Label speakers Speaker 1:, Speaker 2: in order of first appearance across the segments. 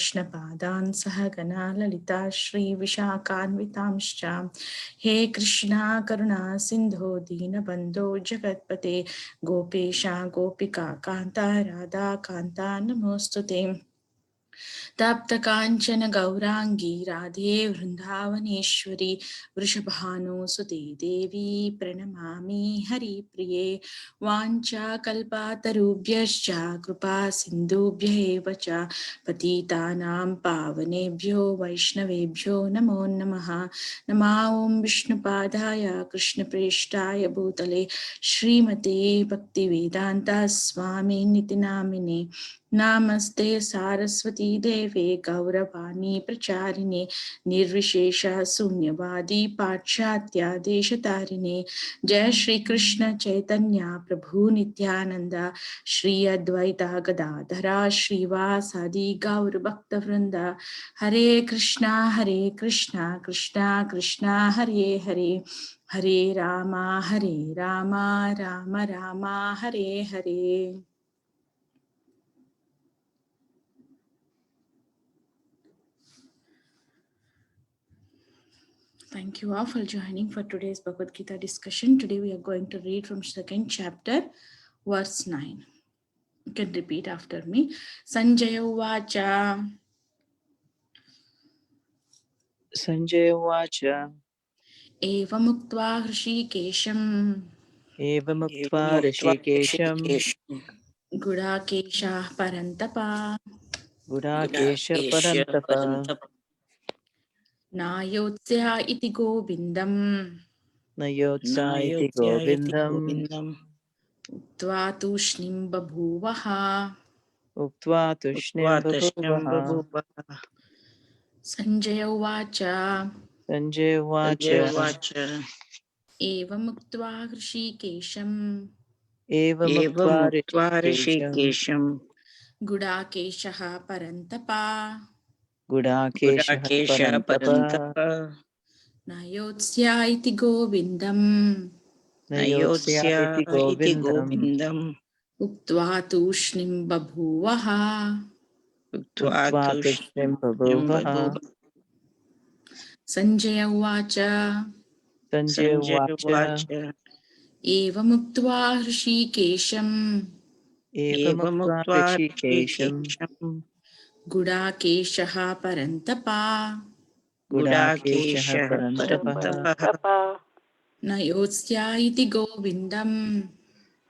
Speaker 1: कृष्णपादान् सहगणा ललिता श्रीविशाखान्वितांश्च हे कृष्णा करुणा सिन्धो दीनबन्धो जगत्पते गोपेशा गोपिका कान्ता राधा कान्ता नमोऽस्तुते तप्त कांचन गौरांगी राधे वृंदावनेश्वरी वृषभानुसुते देवी प्रणमामि हरिप्रिये वाञ्छाकल्पातरुभ्यश्च कृपा सिन्धुभ्य एव च पतितानां पावनेभ्यो वैष्णवेभ्यो नमो नमः नमा ॐ विष्णुपादाय कृष्णप्रेष्ठाय भूतले श्रीमते भक्तिवेदान्त स्वामिनिति नामिने नमस्ते सारस्वती देवे गौरवाणी प्रचारिणे निर्विशेष शून्यवादी पाश्चात्य देशतारिणे जय श्री कृष्ण चैतन्य प्रभु नित्यानंद श्री अद्वैता गदाधरा श्रीवासादि गौर भक्त वृंद हरे Krishna Krishna Krishna Hare Hare Hare Rama Ram Ram Hare Hare. Thank you all for joining for today's Bhagavad Gita discussion. Today we are going to read from second chapter, verse 9. You can repeat after me. Sanjaya Uvacha
Speaker 2: Sanjay Uvacha
Speaker 1: Evamukta Hrishikesham
Speaker 2: Evamuktva Rishikesham
Speaker 1: Gudakesha Parantapa
Speaker 2: Gudakesha Parantapa
Speaker 1: Nayotsya iti Govindam
Speaker 2: Nayotsa iti Govindam
Speaker 1: Tvatushnim Babhuvaha.
Speaker 2: Uktva Tushnim Babuvaha.
Speaker 1: Sanjaya Uvacha
Speaker 2: Sanjay Uvacha
Speaker 1: Evamukta Hrishikesham
Speaker 2: Evamuktva Rishikesham
Speaker 1: Gudakeshaha Parantapa
Speaker 2: Gudakesha Parantapa
Speaker 1: Nayotsya iti Govindam
Speaker 2: Nayotsya iti Govindam
Speaker 1: Uktva Tushnim Babhuvaha.
Speaker 2: Uktva Tushnim Babuvaha.
Speaker 1: Sanjaya Uvacha
Speaker 2: Sanjay Uvacha
Speaker 1: Evamukta Hrishikesham
Speaker 2: Evamuktva Rishikesham
Speaker 1: Gudakeshaha Parantapa
Speaker 2: Gudakesha Parantapa
Speaker 1: Nayotsya iti Govindam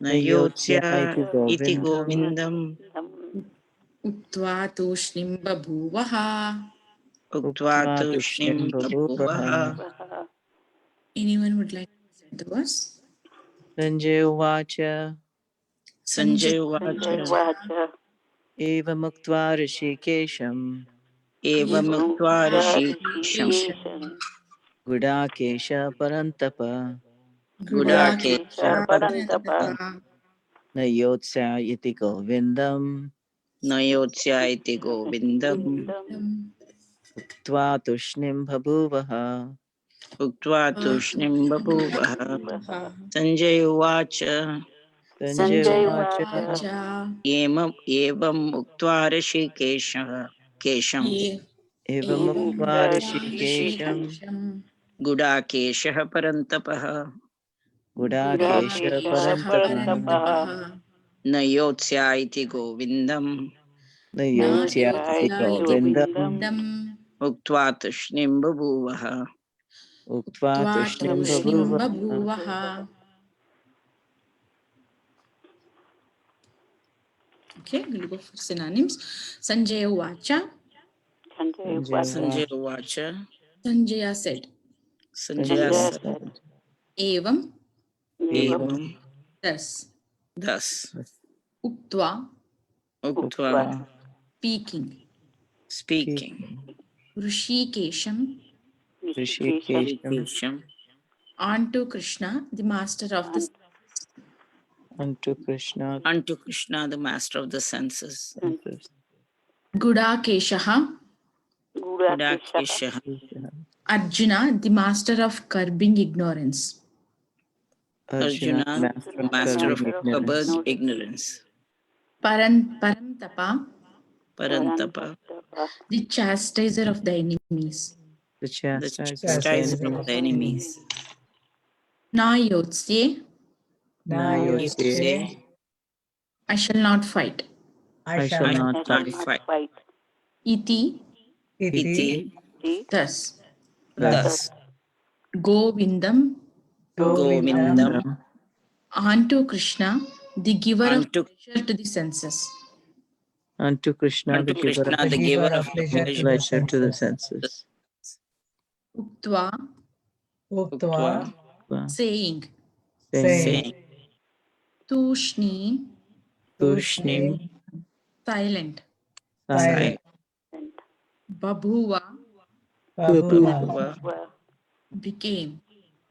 Speaker 2: Nayotya iti Govindam
Speaker 1: Uktva Tushnim Babhuvaha.
Speaker 2: Uktva Tushnim Babuvaha.
Speaker 1: Anyone would like to present the verse?
Speaker 2: Sanjay Uvacha
Speaker 1: Sanjay
Speaker 2: Evamuktva Rishikesham Gudakesha Parantapa
Speaker 1: Gudakesha Parantapa
Speaker 2: Nayotya iti Govindam Uktva Tushnim Babuvaha.
Speaker 3: Sanjay Uvacha
Speaker 2: Sanjay Uvacha
Speaker 3: Evam Uktva Rishikesham
Speaker 2: Evamuktva Rishikesham
Speaker 3: Gudakesha Parantapaha
Speaker 2: Gudakesha Parantapa
Speaker 3: Nayotya iti Govindam
Speaker 2: Nayotya iti Govindam
Speaker 3: Uktva Tushnim Babuvaha.
Speaker 2: Uktva Tushnim Babuvaha.
Speaker 1: Okay, we'll go for synonyms. Sanjaya Uvacha.
Speaker 3: Sanjay Uvacha
Speaker 1: Sanjaya said.
Speaker 3: Sanjaya said
Speaker 1: Evam. Thus. Uktva. Speaking. Hrishikesham. Unto Krishna, the master of the
Speaker 2: Unto Krishna,
Speaker 3: the master of the senses.
Speaker 1: Gudakeshaha. Arjuna, the master of curbing ignorance.
Speaker 3: Arjuna, master of ignorance.
Speaker 1: Parantapa.
Speaker 3: Parantapa,
Speaker 1: the chastiser of the enemies.
Speaker 2: the
Speaker 3: the
Speaker 2: chastiser
Speaker 3: chastiser
Speaker 2: of
Speaker 3: of the enemies.
Speaker 1: Na yotse,
Speaker 2: Nayotse,
Speaker 1: I shall not fight.
Speaker 2: I shall
Speaker 3: I
Speaker 2: not
Speaker 3: shall not
Speaker 2: fight.
Speaker 3: fight.
Speaker 1: Iti,
Speaker 3: Iti,
Speaker 1: thus.
Speaker 3: thus,
Speaker 1: Govindam,
Speaker 3: Govindam,
Speaker 2: Govindam,
Speaker 1: unto Krishna, the giver of
Speaker 3: unto
Speaker 1: pleasure to the senses.
Speaker 2: unto Krishna, the giver
Speaker 3: Krishna,
Speaker 2: of
Speaker 3: the giver of pleasure,
Speaker 2: pleasure to the senses.
Speaker 1: Uktva,
Speaker 3: Uktva,
Speaker 1: saying,
Speaker 2: Saying,
Speaker 3: saying,
Speaker 1: Tushni,
Speaker 2: Tushnim,
Speaker 1: silent.
Speaker 2: silent,
Speaker 1: Babhuva,
Speaker 2: Babu
Speaker 3: Bhava,
Speaker 1: became.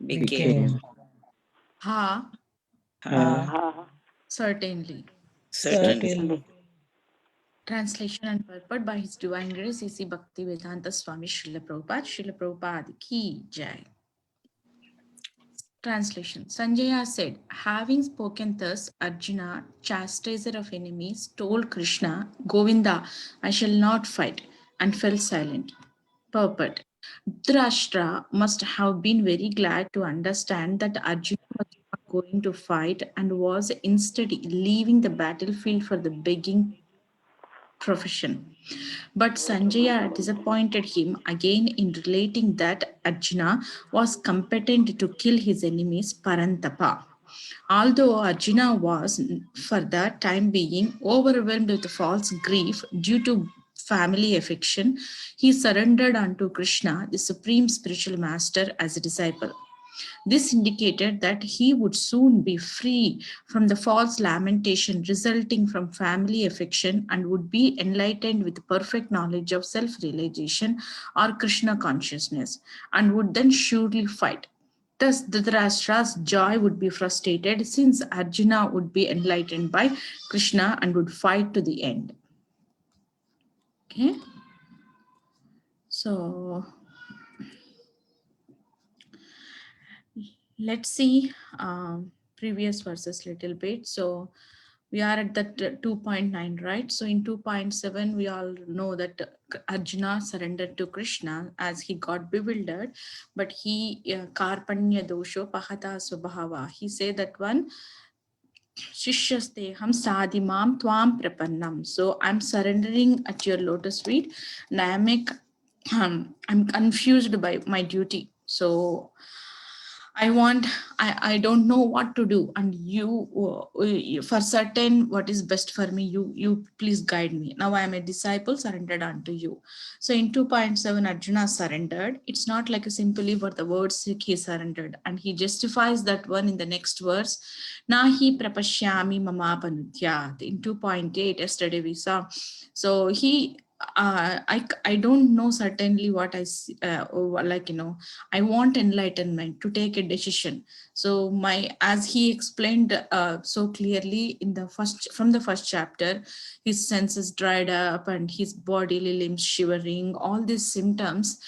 Speaker 3: became,
Speaker 1: Ha,
Speaker 2: Ha,
Speaker 1: certainly.
Speaker 3: certainly.
Speaker 1: Translation and purport by His Divine Grace A.C. Bhaktivedanta Swami Srila Prabhupada. Srila Prabhupada ki jai. Translation. Sanjaya said, having spoken thus, Arjuna, chastiser of enemies, told Krishna, Govinda, I shall not fight, and fell silent. Purport. Dhritarashtra must have been very glad to understand that Arjuna was not going to fight and was instead leaving the battlefield for the begging profession. But Sanjaya disappointed him again in relating that Arjuna was competent to kill his enemies Parantapa. Although Arjuna was, for the time being, overwhelmed with false grief due to family affection, he surrendered unto Krishna, the supreme spiritual master, as a disciple. This indicated that he would soon be free from the false lamentation resulting from family affection and would be enlightened with perfect knowledge of self realization or Krishna consciousness, and would then surely fight. Thus, Dhritarashtra's joy would be frustrated since Arjuna would be enlightened by Krishna and would fight to the end. Okay, so let's see previous verses little bit. So we are at that 2.9, right? So in 2.7 we all know that Arjuna surrendered to Krishna as he got bewildered, but he karpanya dosho pahata swabhava, he said that one Shishyasteham sadimam tvam prapannam. So I'm surrendering at your lotus feet and I'm confused by my duty. So I don't know what to do, and you for certain what is best for me, you please guide me. Now I am a disciple surrendered unto you. So in 2.7 Arjuna surrendered. It's not like a simply for the word's sake he surrendered, and he justifies that one in the next verse. Nahi prapashyami mamapanudhyat. In 2.8 yesterday we saw. So he I don't know certainly what like I want enlightenment to take a decision. So as he explained so clearly in the from the first chapter, his senses dried up and his bodily limbs shivering, all these symptoms.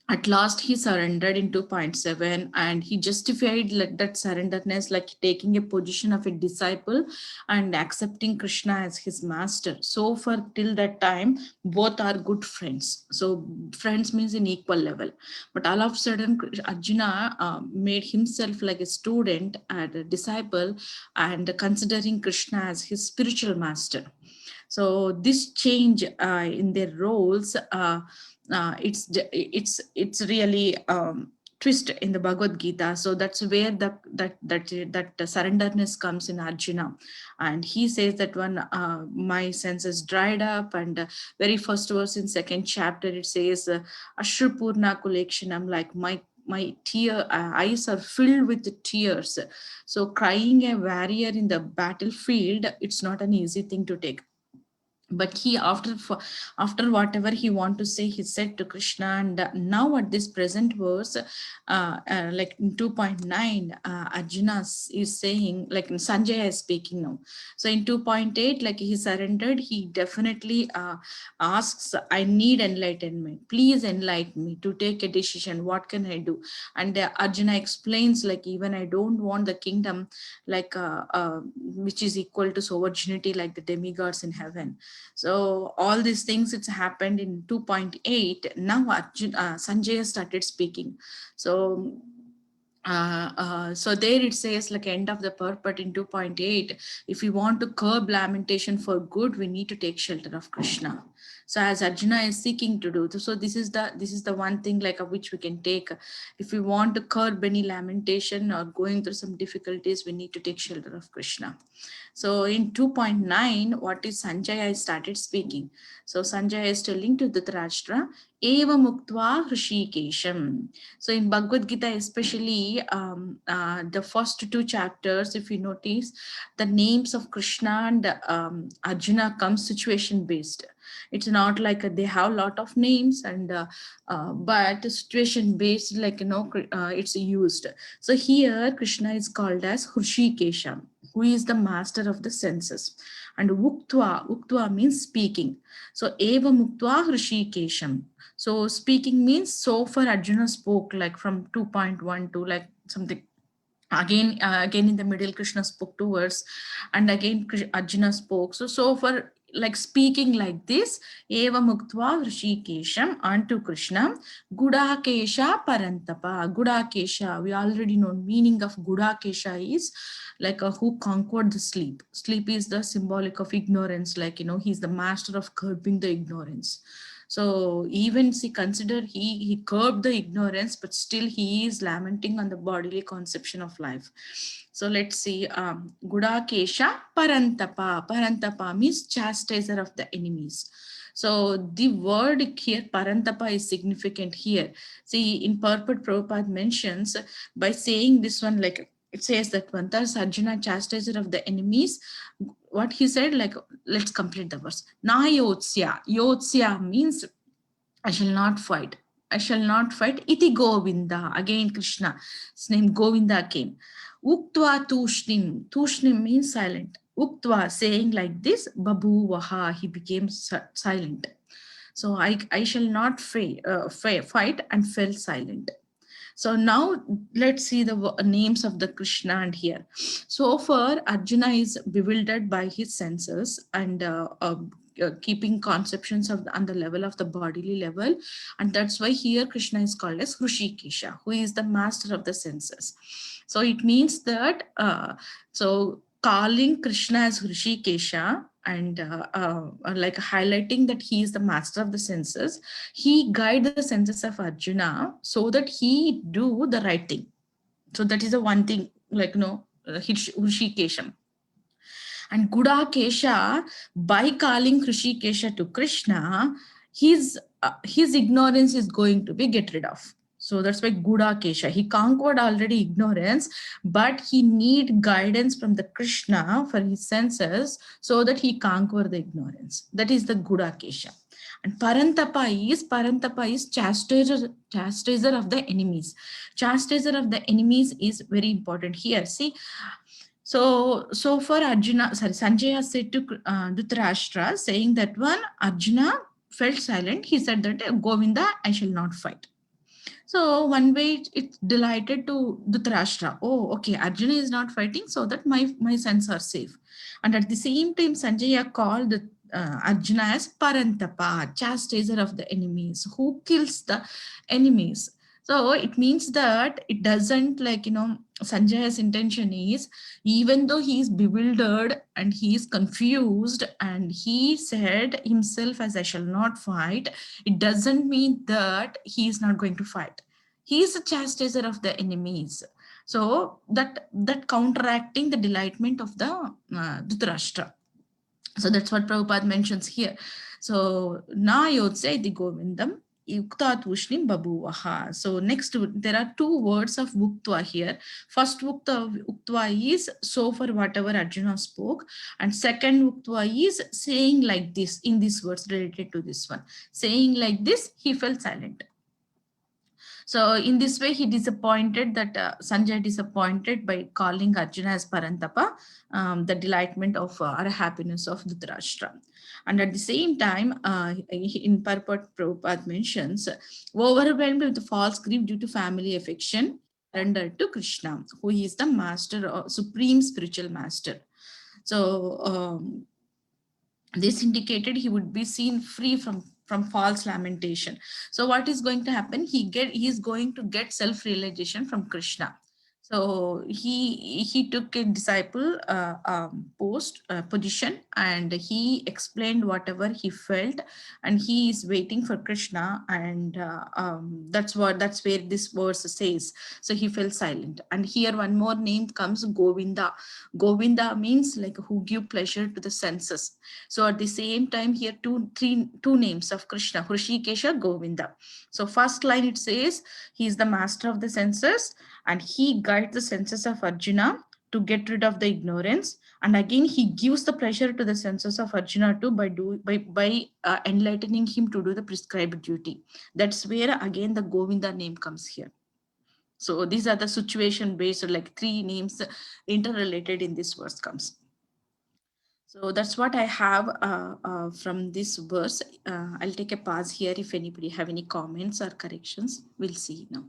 Speaker 1: At last he surrendered in 2.7 and he justified that surrenderness like taking a position of a disciple and accepting Krishna as his master. So for till that time, both are good friends. So friends means in equal level. But all of a sudden, Arjuna made himself like a student and a disciple and considering Krishna as his spiritual master. So this change in their roles, it's really twist in the Bhagavad Gita. So that's where that surrenderness comes in Arjuna, and he says that when my senses dried up, and very first verse in second chapter it says Ashrupurna Kulekshanam, like my eyes are filled with tears. So crying a warrior in the battlefield, it's not an easy thing to take. But he after whatever he want to say, he said to Krishna. And now at this present verse, like in 2.9, Arjuna is saying, like Sanjaya is speaking now. So in 2.8, like he surrendered, he definitely asks, I need enlightenment, please enlighten me to take a decision, what can I do? And Arjuna explains, like even I don't want the kingdom like which is equal to sovereignty like the demigods in heaven. So all these things, it's happened in 2.8. Now Sanjaya started speaking. So so there it says like end of the purport in 2.8, if we want to curb lamentation for good, we need to take shelter of Krishna. So as Arjuna is seeking to do, so this is the one thing like which we can take. If we want to curb any lamentation or going through some difficulties, we need to take shelter of Krishna. So in 2.9, what is Sanjaya started speaking. So Sanjaya is telling to Dhritarashtra, Eva Muktva Hrishikesham. So in Bhagavad Gita, especially the first two chapters, if you notice, the names of Krishna and Arjuna comes situation based. It's not like they have a lot of names and but situation based, like it's used. So here Krishna is called as Hrishikesha, who is the master of the senses, and Uktva means speaking. So Eva Muktva Hrishikesham. So speaking means, so for Arjuna spoke like from 2.1 to like something. Again in the middle, Krishna spoke 2 words, and again Arjuna spoke. So for like speaking like this, Eva Muktva Hrishikesham, unto Krishna, Gudakesha Parantapa. Gudakesha, we already know meaning of Gudakesha is like who conquered the sleep. Sleep is the symbolic of ignorance, like he's the master of curbing the ignorance. So even see, consider he curbed the ignorance, but still he is lamenting on the bodily conception of life. So let's see, Gudakesha Parantapa. Parantapa means chastiser of the enemies. So the word here, Parantapa, is significant here. See, in purport, Prabhupada mentions by saying this one, like it says that Vantas Arjuna, chastiser of the enemies, what he said, like, let's complete the verse. Na yotsya. Yotsya means I shall not fight. I shall not fight. Iti Govinda. Again, Krishna's name Govinda came. Uktva tushnim. Tushnim means silent. Uktva, saying like this, Babu Vaha, he became silent. So I shall not fight and fell silent. So now let's see the names of the Krishna and here. So far, Arjuna is bewildered by his senses and keeping conceptions on the level of the bodily level. And that's why here Krishna is called as Hrishikesha, who is the master of the senses. So it means that, so calling Krishna as Hrishikesha and like highlighting that he is the master of the senses, he guides the senses of Arjuna so that he do the right thing. So that is the one thing, like Hrishikesha. And Gudakesha, by calling Hrishikesha to Krishna, his ignorance is going to be get rid of. So that's why Gudakesha, he conquered already ignorance, but he need guidance from the Krishna for his senses so that he conquer the ignorance. That is the Gudakesha. And Parantapa is chastiser of the enemies. Chastiser of the enemies is very important here. See, so for Arjuna, Sanjaya said to Dhritarashtra, saying that one, Arjuna felt silent. He said that, Govinda, I shall not fight. So one way it delighted to Dhritarashtra. Oh, okay, Arjuna is not fighting, so that my sons are safe. And at the same time, Sanjaya called Arjuna as Parantapa, chastiser of the enemies, who kills the enemies. So it means that it doesn't like, Sanjaya's intention is, even though he is bewildered and he is confused and he said himself as I shall not fight, it doesn't mean that he is not going to fight. He is a chastiser of the enemies. So that counteracting the delightment of the Dhritarashtra. So that's what Prabhupada mentions here. So na yotse di govindam yukta tushnim babuvaha. So next, there are 2 words of vuktva here. First vuktva is so for whatever Arjuna spoke, and second vuktva is saying like this, in these words related to this one. Saying like this, he fell silent. So in this way, he disappointed that Sanjay disappointed by calling Arjuna as Parantapa, the delightment of or happiness of Dhritarashtra. And at the same time, in purport, Prabhupada mentions, overwhelmed with false grief due to family affection, surrendered to Krishna, who is the master, supreme spiritual master. So This indicated he would be seen free from false lamentation. So what is going to happen? He is going to get self realization from Krishna. So he took a disciple position, and he explained whatever he felt, and he is waiting for Krishna, and that's where this verse says. So he fell silent. And here one more name comes, Govinda. Govinda means like who give pleasure to the senses. So at the same time here two names of Krishna, Hrishikesha, Govinda. So first line it says he is the master of the senses, and he guides the senses of Arjuna to get rid of the ignorance. And again he gives the pleasure to the senses of Arjuna too by enlightening him to do the prescribed duty. That's where again the Govinda name comes here. So these are the situation based, like three names interrelated in this verse comes. So that's what I have from this verse. I'll take a pause here. If anybody have any comments or corrections, we'll see now.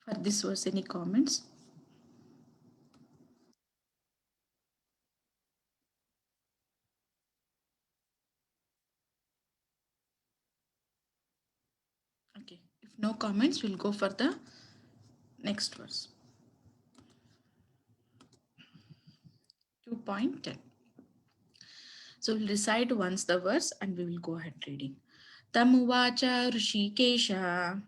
Speaker 1: For this verse, any comments? Okay, if no comments, we'll go for the next verse. 2.10. So we'll recite once the verse and we will go ahead reading. Tamuvacha Rishikesha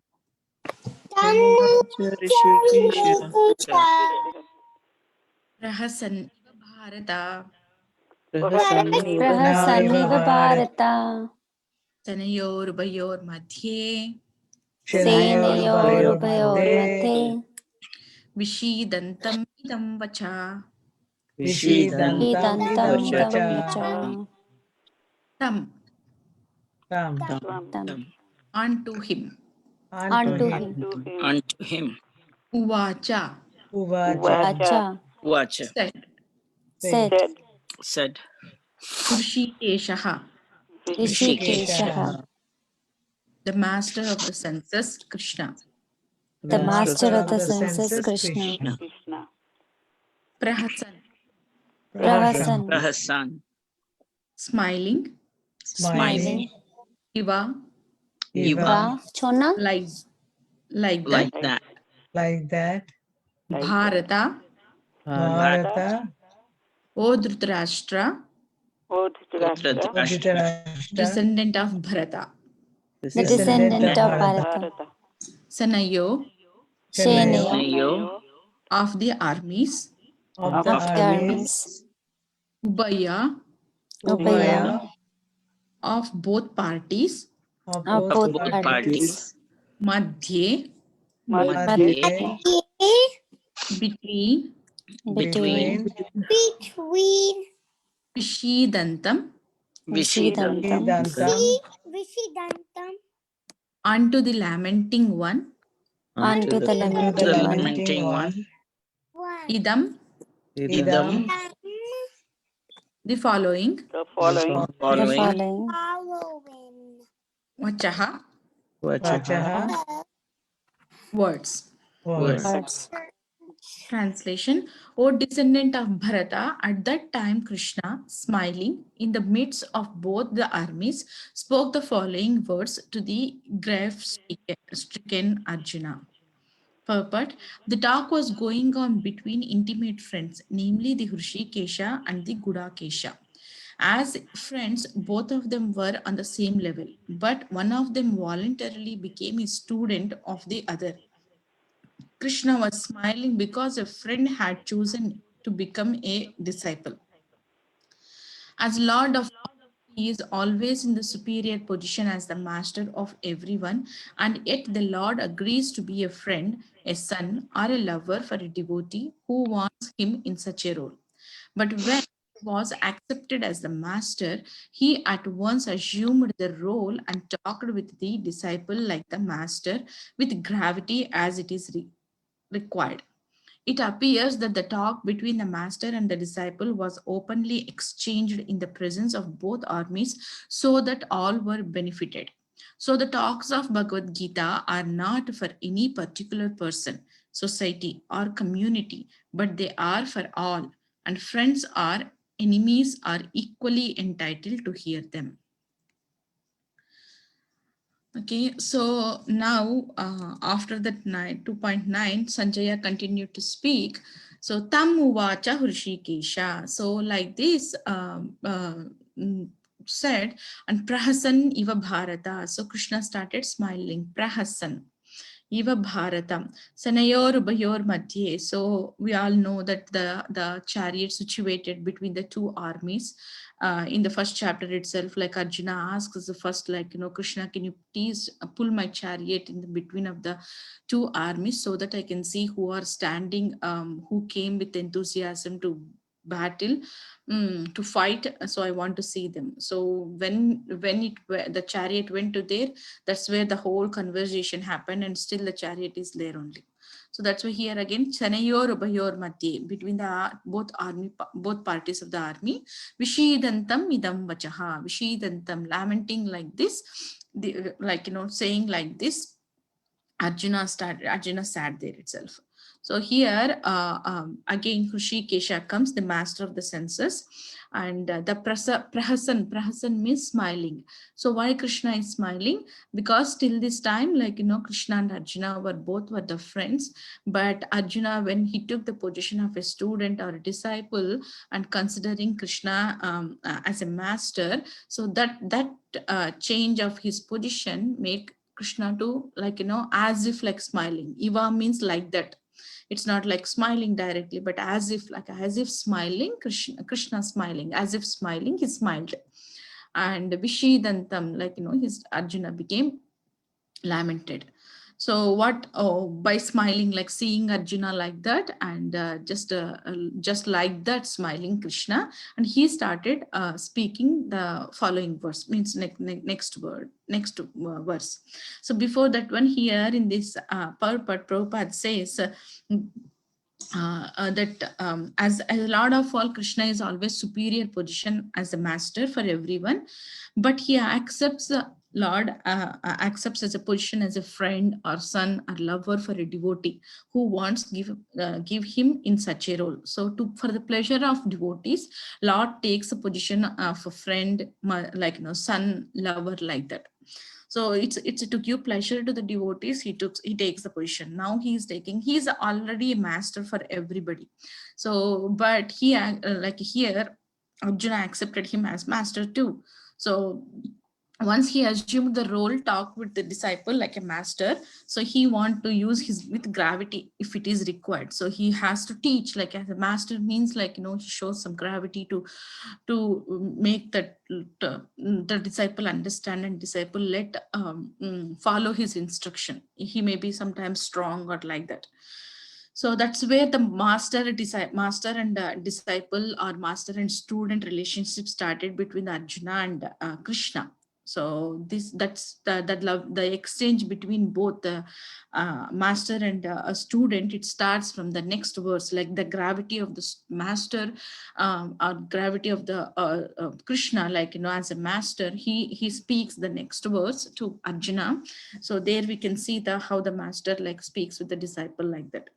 Speaker 1: Rahasan Bharata
Speaker 3: Prahasaniva Bharata
Speaker 1: Tanayor Bayor Madhye
Speaker 3: Senayorupayormathe
Speaker 1: Vishidantam idam vacha
Speaker 3: Vishidantam vacha
Speaker 1: tam
Speaker 3: Tam
Speaker 1: unto him
Speaker 3: unto him
Speaker 1: uvacha
Speaker 3: Uvacha
Speaker 1: said Hrishikeshaha,
Speaker 3: Rishikeshaha,
Speaker 1: the master of the senses, Krishna.
Speaker 3: the master of the senses, Krishna.
Speaker 1: Prahasan,
Speaker 3: Prahasan,
Speaker 1: smiling,
Speaker 3: smiling,
Speaker 1: Iva,
Speaker 3: Iva,
Speaker 1: like that. Bharata,
Speaker 3: Bharata,
Speaker 1: O Dhritarashtra, descendant of Bharata.
Speaker 3: the descendant of Bharata,
Speaker 1: Sanayo,
Speaker 3: Senayo,
Speaker 1: of the armies.
Speaker 3: of the armies,
Speaker 1: Ubaya,
Speaker 3: Ubaya,
Speaker 1: of both parties.
Speaker 3: of both parties,
Speaker 1: Madhye,
Speaker 3: Madhye,
Speaker 1: between.
Speaker 3: between
Speaker 1: Vishidantam,
Speaker 3: Vishidantam,
Speaker 1: unto the lamenting one.
Speaker 3: unto the lamenting one,
Speaker 1: Idam,
Speaker 3: Idam,
Speaker 1: the following. Vachaha,
Speaker 3: Vachaha,
Speaker 1: words.
Speaker 3: words.
Speaker 1: Translation: O descendant of Bharata, at that time Krishna, smiling in the midst of both the armies, spoke the following words to the grief-stricken Arjuna. Purport: the talk was going on between intimate friends, namely the Hrishikesha and the Gudakesha. As friends, both of them were on the same level, but one of them voluntarily became a student of the other. Krishna was smiling because a friend had chosen to become a disciple. As Lord of he is always in the superior position as the master of everyone, and yet the Lord agrees to be a friend, a son, or a lover for a devotee who wants him in such a role. But when he was accepted as the master, he at once assumed the role and talked with the disciple like the master with gravity as it is required. It appears that the talk between the master and the disciple was openly exchanged in the presence of both armies so that all were benefited. So the talks of Bhagavad Gita are not for any particular person, society or community, but they are for all, and friends or enemies are equally entitled to hear them. Okay, so now after that 2.9, Sanjaya continued to speak. So tam uvacha Hrishikesha. So like this said, and prahasan iva bharata. So Krishna started smiling. Prahasan iva bharatam sanayor ubayor madhye. So we all know that the chariot situated between the two armies. In the first chapter itself, like Arjuna asks the first, like, Krishna, can you please pull my chariot in the between of the two armies so that I can see who are standing, who came with enthusiasm to battle, to fight. So I want to see them. So when the chariot went to there, that's where the whole conversation happened, and still the chariot is there only. So that's why here again, Chanayor Ubayor Madhye, between the both parties of the army, Vishidantam idam vachaha, Vishidantam, lamenting like this, saying like this, Arjuna sat there itself. So here again Hrishikesha comes, the master of the senses, and the prahasan means smiling. So why Krishna is smiling? Because till this time, Krishna and Arjuna were the friends, but Arjuna, when he took the position of a student or a disciple and considering Krishna as a master, so that change of his position made Krishna to, as if like smiling. Iva means like that. It's not like smiling directly, but as if smiling, Krishna smiling, as if smiling, he smiled. And Vishidantam, his Arjuna became lamented. So what, by smiling, like seeing Arjuna like that, and just like that smiling Krishna, and he started speaking the following verse, means next verse. So before that one, here in this Prabhupada says that as Lord of all, Krishna is always superior position as a master for everyone, but he accepts the Lord accepts as a position as a friend or son or lover for a devotee who wants give him in such a role. So for the pleasure of devotees, Lord takes a position of a friend, son, lover, like that. So it's to give pleasure to the devotees, he takes the position. Now he's already a master for everybody. So but he here Arjuna accepted him as master too. So once he assumed the role, talk with the disciple like a master, so he want to use his with gravity if it is required. So he has to teach, like as a master means, he shows some gravity to make the disciple understand, and disciple let follow his instruction. He may be sometimes strong or like that. So that's where the master and disciple, or master and student relationship started between Arjuna and Krishna. So that's that love, the exchange between both the master and a student. It starts from the next verse, like the gravity of the master, or gravity of the Krishna, as a master, he speaks the next verse to Arjuna. So there we can see how the master speaks with the disciple like that.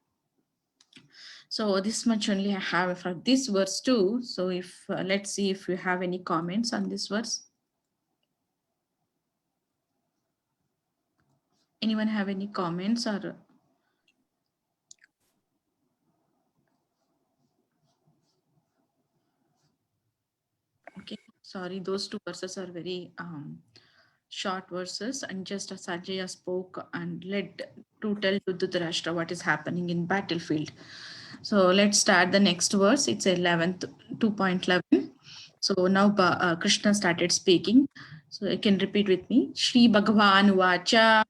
Speaker 1: So this much only I have for this verse too. So if let's see if you have any comments on this verse. Anyone have any comments or? Okay, sorry, those two verses are very short verses, and just as Sanjaya spoke and led to tell to Dhritarashtra what is happening in battlefield. So let's start the next verse. It's 11th, 2.11. So now Krishna started speaking. So you can repeat with me. Shri Bhagavan Vacha.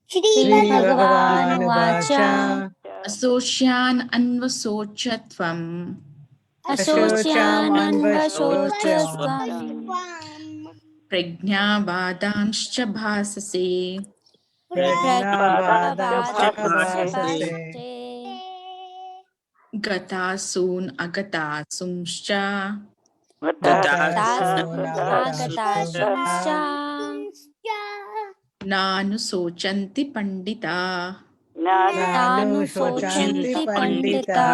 Speaker 3: Shri Bhagavan Vacha
Speaker 1: Asosyan Anvasochatvam.
Speaker 3: Asocyan Anvasochatvam
Speaker 1: Prajnavadanshcha bhasase. Gatasun agatasumscha. Nanusochanti pandita.
Speaker 3: Nanu Shochanti Pandita.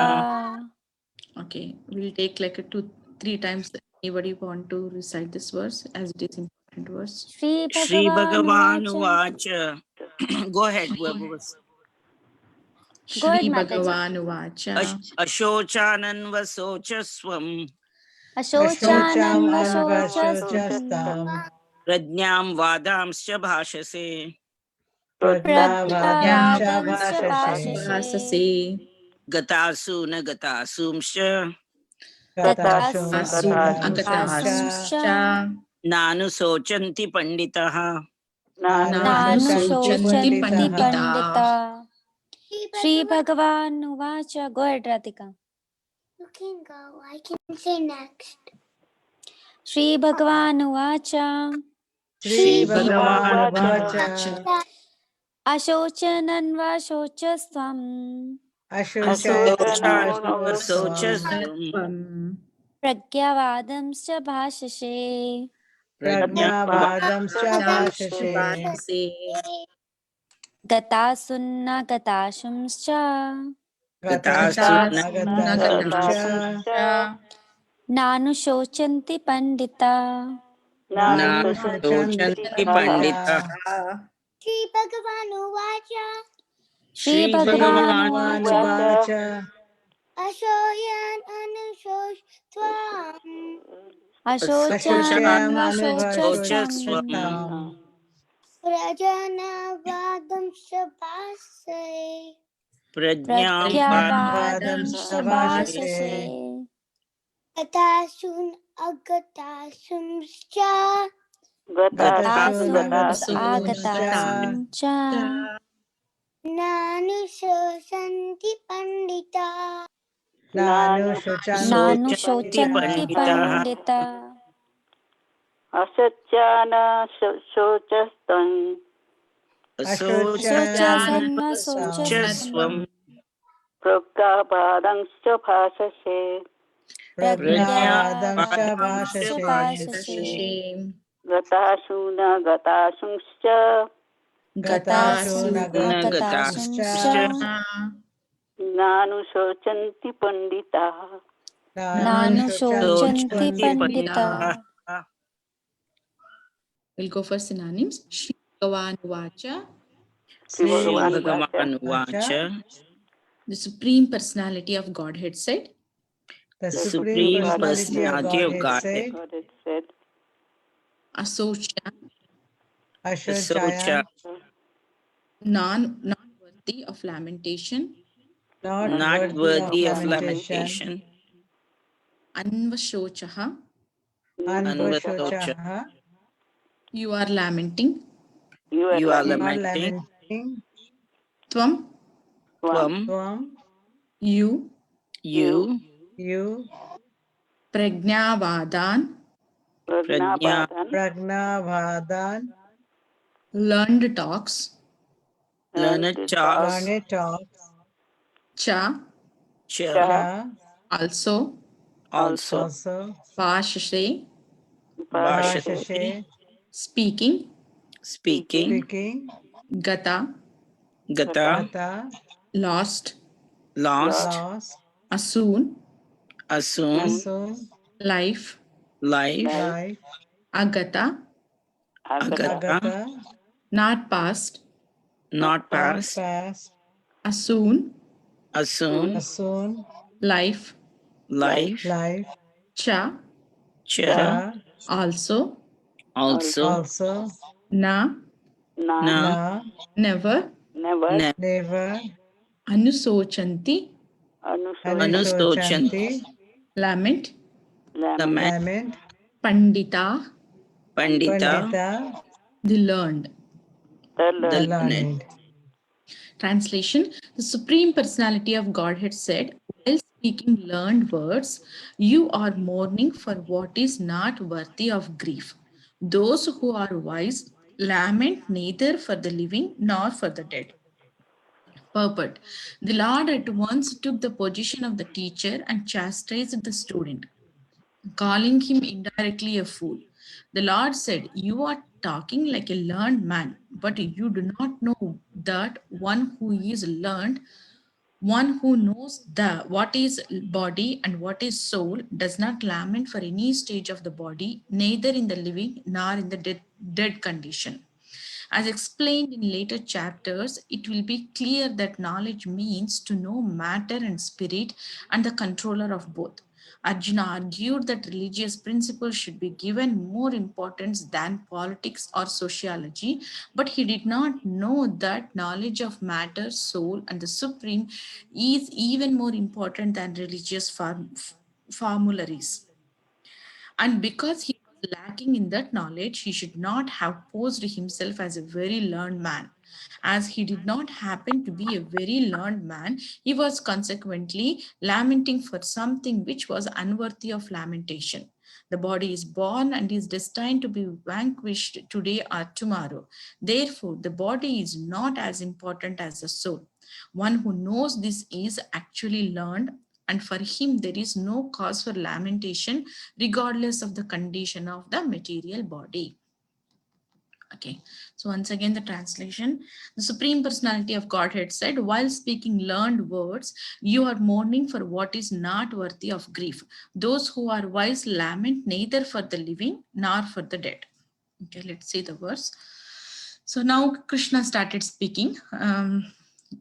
Speaker 1: Okay, we'll take like a 2-3 times. Anybody want to recite this verse as it is important verse?
Speaker 3: Shri
Speaker 2: Shri
Speaker 3: Bhagavan
Speaker 2: Bhagavan
Speaker 3: Uvacha.
Speaker 2: Uvacha. Go ahead, whoever was.
Speaker 3: Go ahead,
Speaker 1: Shri
Speaker 3: Mataji.
Speaker 1: Bhagavan Uvacha.
Speaker 2: Ashochanan Vasocaswam.
Speaker 3: Ashochanan
Speaker 4: Vasocastam.
Speaker 3: Vasocastam.
Speaker 2: Prajnam Vadamscha Bhashase.
Speaker 3: Pratyavadamscha
Speaker 4: Bhashase.
Speaker 3: Bhashase.
Speaker 1: Bhasase.
Speaker 2: Gatasu na Gatasumscha.
Speaker 3: Gatasu
Speaker 1: Asu
Speaker 3: Agatasumscha.
Speaker 1: Agatasumscha.
Speaker 2: Nanu Sochanti Panditaha.
Speaker 1: Nanu Sochanti Pandita.
Speaker 3: Shri Bhagavan Uvacha. Go ahead, Radhika.
Speaker 4: You can go. I can say next.
Speaker 3: Shri Bhagavan Uvacha.
Speaker 2: Shri
Speaker 1: Bhagavan
Speaker 2: Bhagavan
Speaker 1: Uvacha.
Speaker 3: Ashochanan Vasocastam.
Speaker 2: Ashochanan Vasocaswam.
Speaker 1: Svam.
Speaker 3: Pratyavadamscha Bhashase.
Speaker 4: Prajnavadamscha Bhashase.
Speaker 1: Bhasase.
Speaker 3: Gatasunna Gatashumscha.
Speaker 2: Gatasu na
Speaker 1: Nagatasumscha.
Speaker 3: Nanu Shochanti Pandita.
Speaker 2: Nanu Sochanti Pandita.
Speaker 4: Shri Bhagavan Uvacha.
Speaker 3: Shri
Speaker 2: Shri
Speaker 3: Bhagavan
Speaker 2: Bhagavan
Speaker 3: Uvacha.
Speaker 4: Ashoyan Anushosh Tvam.
Speaker 3: Ashocham
Speaker 2: Vasocaswam.
Speaker 4: Prajanavadam Shabhase.
Speaker 2: Prajnam
Speaker 3: Pratyavadam
Speaker 2: Vadamscha
Speaker 3: Shabhashase.
Speaker 4: Gatasun Agatasumscha.
Speaker 3: Gatasun
Speaker 1: Agatasumscha.
Speaker 3: Agatasumcha.
Speaker 4: Nanu Shoshanti Pandita.
Speaker 3: Nanu
Speaker 2: Shochanti
Speaker 3: Shochanti Pandita.
Speaker 5: Asachana Shochastan.
Speaker 3: Ashochasan
Speaker 2: Vasocaswam.
Speaker 5: Prakapadamscha Bhashase.
Speaker 3: Pratyavadamscha
Speaker 2: Prajnavadamscha
Speaker 3: Bhashase.
Speaker 5: Gatashuna Gatasumscha.
Speaker 3: Gatasun
Speaker 2: Agatasumscha.
Speaker 3: Agatasumcha.
Speaker 5: Nanu Shochanti Pandita.
Speaker 3: Nanu Shochanti Pandita.
Speaker 1: We'll go for synonyms. Shri Bhagavan Uvacha.
Speaker 2: Shri Bhagavan Uvacha.
Speaker 1: The Supreme Personality of Godhead said.
Speaker 2: The Supreme Personality of Godhead.
Speaker 5: God had said.
Speaker 1: Asocha.
Speaker 2: Asocha.
Speaker 1: Not worthy of lamentation.
Speaker 2: Not worthy of lamentation.
Speaker 1: Anvashochaha.
Speaker 2: Anvasocha.
Speaker 1: You are lamenting.
Speaker 2: You are lamenting.
Speaker 1: Tvam.
Speaker 2: Tvam.
Speaker 1: You.
Speaker 2: You.
Speaker 1: Prajnavadan.
Speaker 5: Prajnavadan.
Speaker 1: Learned talks.
Speaker 2: Learned talks.
Speaker 1: Cha.
Speaker 2: Cha.
Speaker 1: Also. Bhashase.
Speaker 2: Bhashate.
Speaker 1: Speaking. Gata. Lost. Asoon. Life. Agata. Not past.
Speaker 2: Not past.
Speaker 1: Asoon. Life. Cha. Also. Na. Never. Anusochanti.
Speaker 2: Anusochanti.
Speaker 1: Lament.
Speaker 2: Lament.
Speaker 1: Pandita. The learned.
Speaker 2: The learned.
Speaker 1: Translation. The Supreme Personality of Godhead said, while speaking learned words, you are mourning for what is not worthy of grief. Those who are wise lament neither for the living nor for the dead. Purport. The Lord at once took the position of the teacher and chastised the student, calling him indirectly a fool. The Lord said, you are talking like a learned man, but you do not know that one who is learned, one who knows what is body and what is soul, does not lament for any stage of the body, neither in the living nor in the dead condition. As explained in later chapters, it will be clear that knowledge means to know matter and spirit and the controller of both. Arjuna argued that religious principles should be given more importance than politics or sociology, but he did not know that knowledge of matter, soul, and the supreme is even more important than religious formularies. And because he was lacking in that knowledge, he should not have posed himself as a very learned man. As he did not happen to be a very learned man, he was consequently lamenting for something which was unworthy of lamentation. The body is born and is destined to be vanquished today or tomorrow. Therefore, the body is not as important as the soul. One who knows this is actually learned, and for him there is no cause for lamentation regardless of the condition of the material body. Okay, so once again the translation. The Supreme Personality of Godhead said, while speaking learned words, you are mourning for what is not worthy of grief. Those who are wise lament neither for the living nor for the dead. Okay, let's see the verse. So now Krishna started speaking.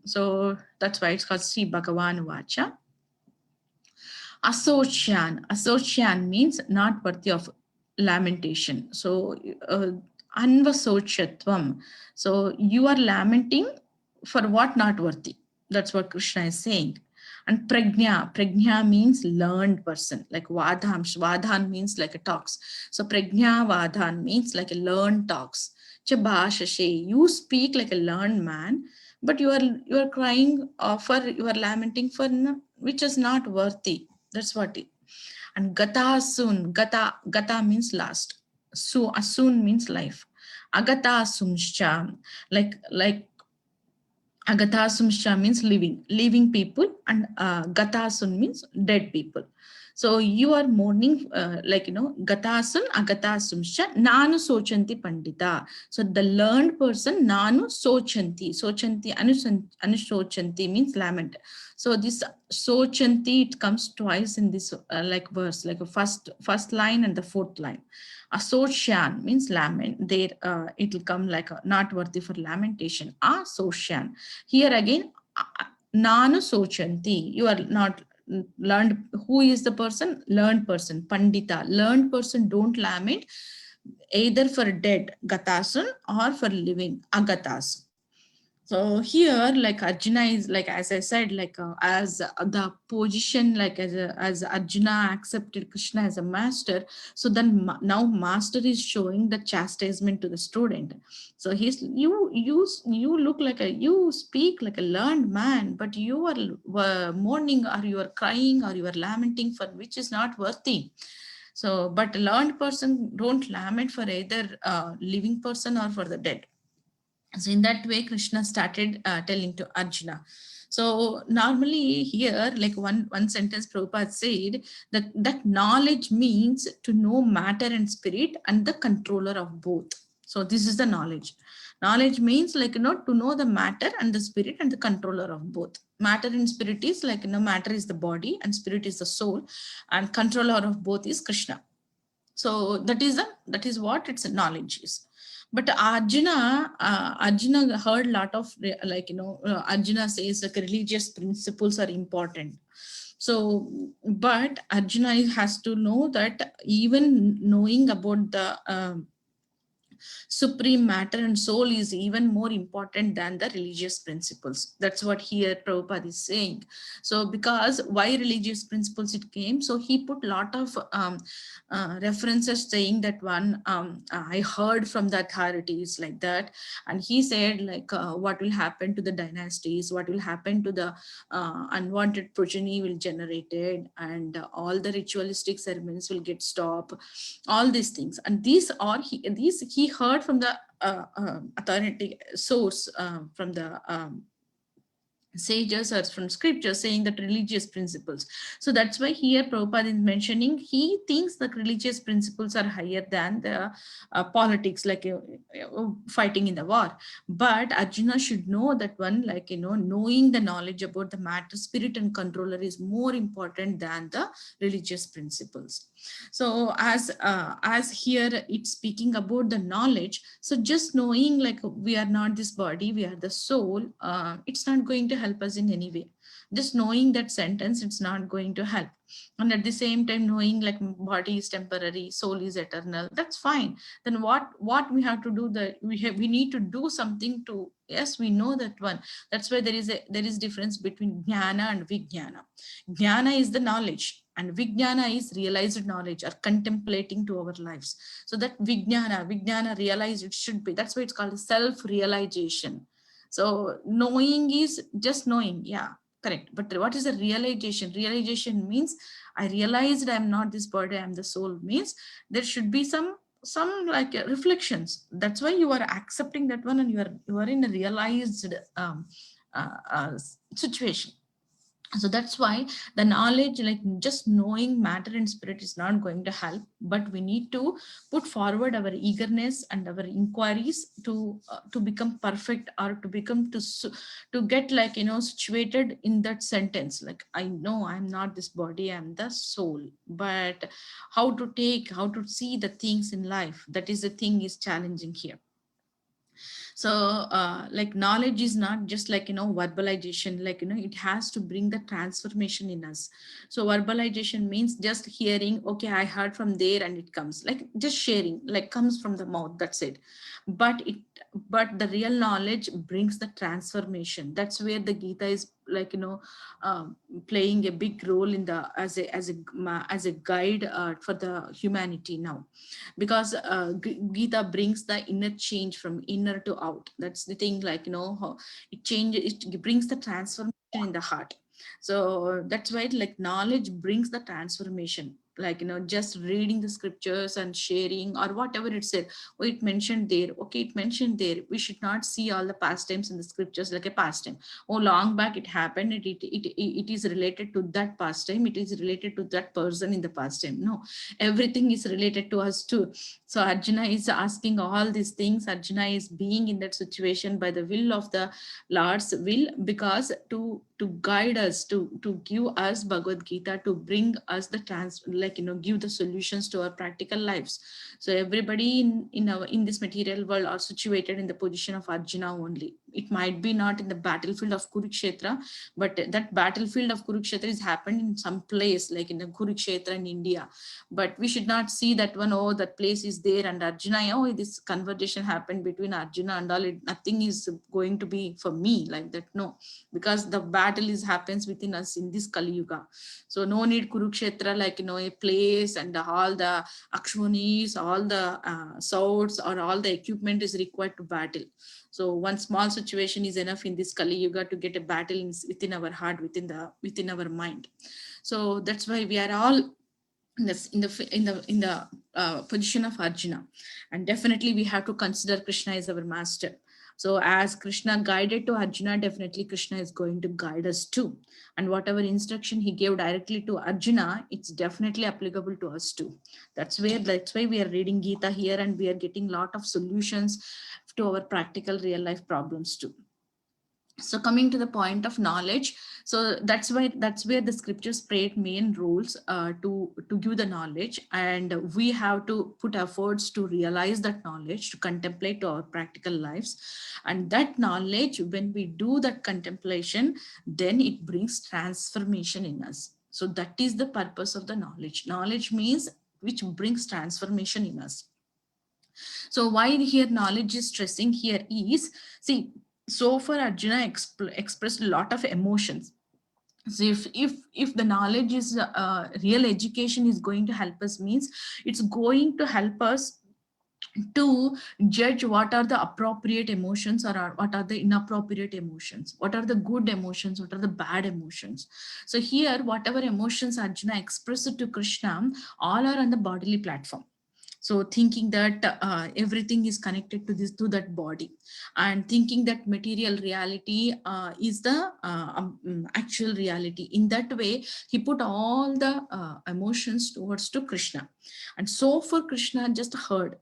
Speaker 1: So that's why it's called Sri Bhagavan Vacha. Asocyan means not worthy of lamentation. So anvasochatvam. So you are lamenting for what not worthy. That's what Krishna is saying. And prajna means learned person, like vadhan means like a talks. So prajna vadhan means like a learned talks. Chabhashashe, you speak like a learned man, but you are crying you are lamenting for which is not worthy. That's what it. And gata means last. So asun means life. Agata sumscha, like agata sumscha means living people, and gatasun means dead people. So you are mourning, gatasun, agatasumscha, nanu sochanti pandita. So the learned person, nanu sochanti. Sochanti, anusochanti means lament. So this sochanti, it comes twice in this verse, like a first line and the fourth line. Asocyan means lament. There it will come like not worthy for lamentation. Asocyan. Here again, nanu sochanti. You are not learned. Who is the person? Learned person. Pandita. Learned person don't lament either for dead, gatasun, or for living, agatas. So here, like Arjuna is, like as I said, like as the position, like as Arjuna accepted Krishna as a master, so then now master is showing the chastisement to the student. So he's you look like you speak like a learned man, but you are mourning, or you are crying, or you are lamenting for which is not worthy. So, but a learned person don't lament for either living person or for the dead. So in that way, Krishna started telling to Arjuna. So normally here, like one sentence Prabhupada said, that knowledge means to know matter and spirit and the controller of both. So this is the knowledge. Knowledge means like, to know the matter and the spirit and the controller of both. Matter and spirit is like, matter is the body and spirit is the soul, and controller of both is Krishna. So that is what its knowledge is. But Arjuna heard a lot of Arjuna says like religious principles are important. So, but Arjuna has to know that even knowing about the supreme matter and soul is even more important than the religious principles. That's what here Prabhupada is saying. So because why religious principles it came, so he put a lot of references saying that one I heard from the authorities like that, and he said like what will happen to the dynasties, what will happen to the unwanted progeny will generated, and all the ritualistic ceremonies will get stopped, all these things. And these he heard from the authority source, from the sages or from scripture saying that religious principles. So that's why here Prabhupada is mentioning he thinks that religious principles are higher than the politics, like fighting in the war. But Arjuna should know that one, like, knowing the knowledge about the matter, spirit and controller is more important than the religious principles. So as here it's speaking about the knowledge, so just knowing like we are not this body, we are the soul, it's not going to help us in any way. Just knowing that sentence, it's not going to help. And at the same time knowing like body is temporary, soul is eternal, that's fine. Then what we have to do, that we need to do something to, yes, we know that one. That's why there is difference between jnana and vijnana. Jnana is the knowledge and vijnana is realized knowledge or contemplating to our lives. So that vijnana realized, it should be, that's why it's called self-realization. So knowing is just knowing, yeah, correct. But what is the realization? Realization means I realized I'm not this body, I'm the soul, means there should be some like reflections. That's why you are accepting that one and you are in a realized situation. So that's why the knowledge, like just knowing matter and spirit, is not going to help, but we need to put forward our eagerness and our inquiries to become perfect, or to become to get like, situated in that sentence. Like, I know I'm not this body, I'm the soul, but how to see the things in life, that is the thing is challenging here. So like knowledge is not just like, verbalization, like, it has to bring the transformation in us. So verbalization means just hearing, okay, I heard from there, and it comes like just sharing, like comes from the mouth, that's it. But the real knowledge brings the transformation. That's where the Gita is like, playing a big role in the as a guide for the humanity now. Because Gita brings the inner change from inner to out. That's the thing, like, how it brings the transformation in the heart. So that's why like knowledge brings the transformation, like, just reading the scriptures and sharing or whatever it said. Oh, it mentioned there, okay, it mentioned there. We should not see all the pastimes in the scriptures like a pastime. Oh, long back it happened, it is related to that pastime, it is related to that person in the pastime. No, everything is related to us too. So Arjuna is asking all these things. Arjuna is being in that situation by the will of the Lord's will, because to guide us, to give us Bhagavad Gita, to bring us the give the solutions to our practical lives. So everybody in this material world are situated in the position of Arjuna only. It might be not in the battlefield of Kurukshetra, but that battlefield of Kurukshetra is happened in some place like in the Kurukshetra in India. But we should not see that one, oh, that place is there and Arjuna, oh, this conversation happened between Arjuna and all, nothing is going to be for me like that. No, because the battle happens within us in this Kali Yuga. So no need Kurukshetra, like, a place and all the Akshmunis, all the swords or all the equipment is required to battle. So one small situation is enough in this Kali Yuga to get a battle within our heart, within our mind. So that's why we are all in the position of Arjuna, and definitely we have to consider Krishna as our master. So as Krishna guided to Arjuna, definitely Krishna is going to guide us too. And whatever instruction he gave directly to Arjuna, it's definitely applicable to us too. That's why we are reading Gita here, and we are getting a lot of solutions to our practical real life problems too. So coming to the point of knowledge, so that's where the scriptures played main roles to give the knowledge, and we have to put efforts to realize that knowledge, to contemplate our practical lives. And that knowledge, when we do that contemplation, then it brings transformation in us. So that is the purpose of the knowledge. Knowledge means which brings transformation in us. So why here knowledge is stressing here is, see, so far Arjuna expressed a lot of emotions. So if the knowledge is real education is going to help us, means it's going to help us to judge what are the appropriate emotions or what are the inappropriate emotions, what are the good emotions, what are the bad emotions. So here whatever emotions Arjuna expressed to Krishna, all are on the bodily platform. So thinking that everything is connected to that body, and thinking that material reality is the actual reality. In that way, he put all the emotions towards to Krishna. And so for Krishna just heard.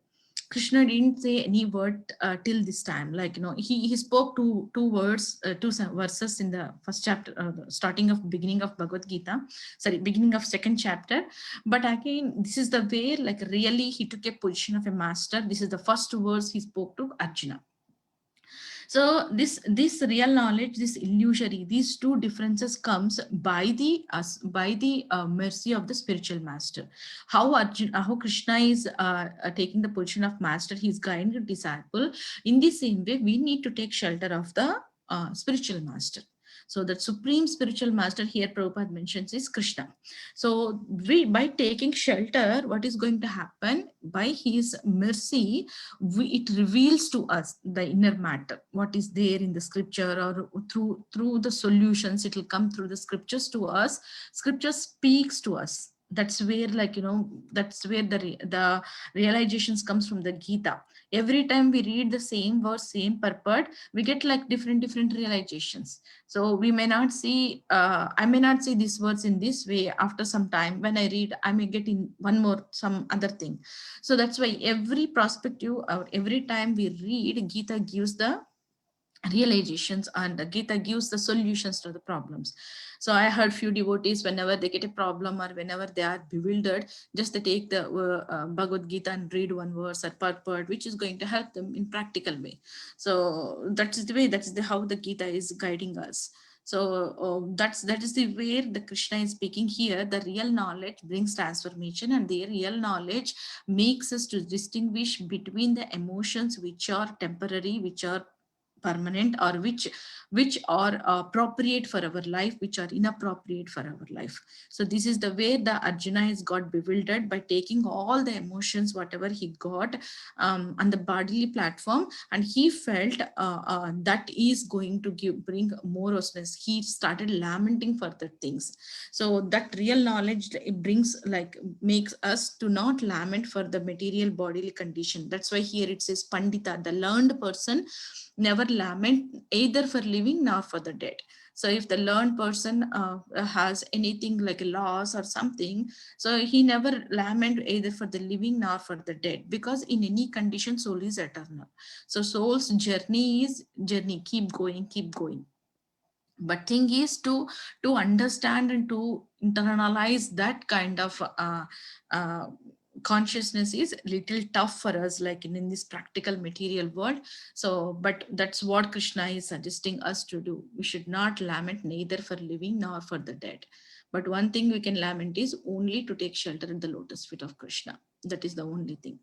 Speaker 1: Krishna didn't say any word till this time. Like, he spoke two words, verses in the first chapter, the starting of beginning of Bhagavad Gita, sorry, beginning of second chapter. But again, this is the way, like, really he took a position of a master. This is the first words he spoke to Arjuna. So this real knowledge, this illusory, these two differences comes by the mercy of the spiritual master. How Krishna is taking the position of master, he is guiding the disciple. In the same way, we need to take shelter of the spiritual master. So the supreme spiritual master here Prabhupada mentions is Krishna. So by taking shelter, what is going to happen? By his mercy, it reveals to us the inner matter, what is there in the scripture, or through the solutions, it will come through the scriptures to us. Scripture speaks to us. That's where, like, that's where the realizations comes from the Gita. Every time we read the same verse, same purport, we get like different realizations. So we may not see, I may not see these words in this way. After some time, when I read, I may get in one more, some other thing. So that's why every perspective, or every time we read, Gita gives the realizations, and Gita gives the solutions to the problems. So I heard few devotees, whenever they get a problem or whenever they are bewildered, just they take the Bhagavad Gita and read one verse or purport, which is going to help them in practical way. So that's the way, that's how the Gita is guiding us. So that is the way the Krishna is speaking here. The real knowledge brings transformation, and the real knowledge makes us to distinguish between the emotions which are temporary, which are permanent, or which are appropriate for our life, which are inappropriate for our life. So this is the way the Arjuna has got bewildered by taking all the emotions, whatever he got on the bodily platform, and he felt that is going to bring moroseness. He started lamenting for the things. So that real knowledge, it brings, like, makes us to not lament for the material bodily condition. That's why here it says Pandita, the learned person, never lament either for living nor for the dead. So if the learned person has anything like a loss or something, so he never lament either for the living nor for the dead, because in any condition soul is eternal. So soul's journey is keep going. But thing is to understand and to internalize that kind of consciousness is little tough for us, like in this practical material world. So but that's what Krishna is suggesting us to do. We should not lament neither for living nor for the dead, but one thing we can lament is only to take shelter at the lotus feet of Krishna. That is the only thing.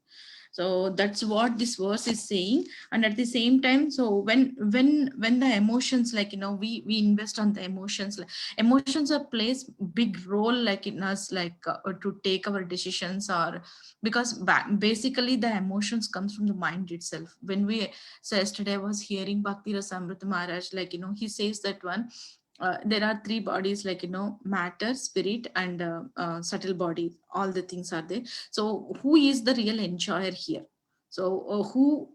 Speaker 1: So that's what this verse is saying. And at the same time, so when the emotions, like, we invest on the emotions, like, emotions are plays big role, like in us, like to take our decisions, or because basically the emotions comes from the mind itself. When we, so yesterday I was hearing Bhakti Rasamrita Maharaj, like, he says that one, there are three bodies, like, matter, spirit, and subtle body. All the things are there. So who is the real enjoyer here? So who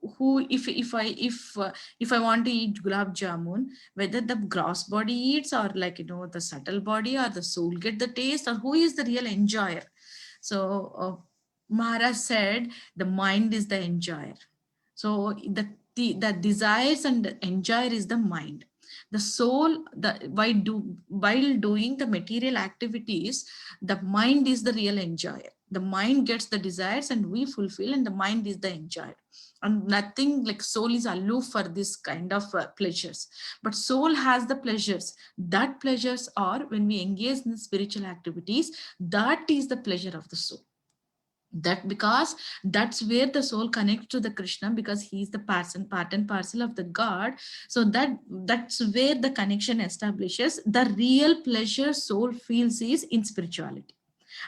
Speaker 1: if I want to eat gulab jamun, whether the gross body eats, or like, the subtle body, or the soul get the taste, or who is the real enjoyer? So Maharaj said the mind is the enjoyer. So the desires and the enjoyer is the mind. The soul, while doing the material activities, the mind is the real enjoyer. The mind gets the desires and we fulfill, and the mind is the enjoyer. And nothing, like, soul is aloof for this kind of pleasures, but soul has the pleasures. That pleasures are when we engage in spiritual activities, that is the pleasure of the soul. That because that's where the soul connects to the Krishna, because he is the part and parcel of the God. So that's where the connection establishes. The real pleasure soul feels is in spirituality,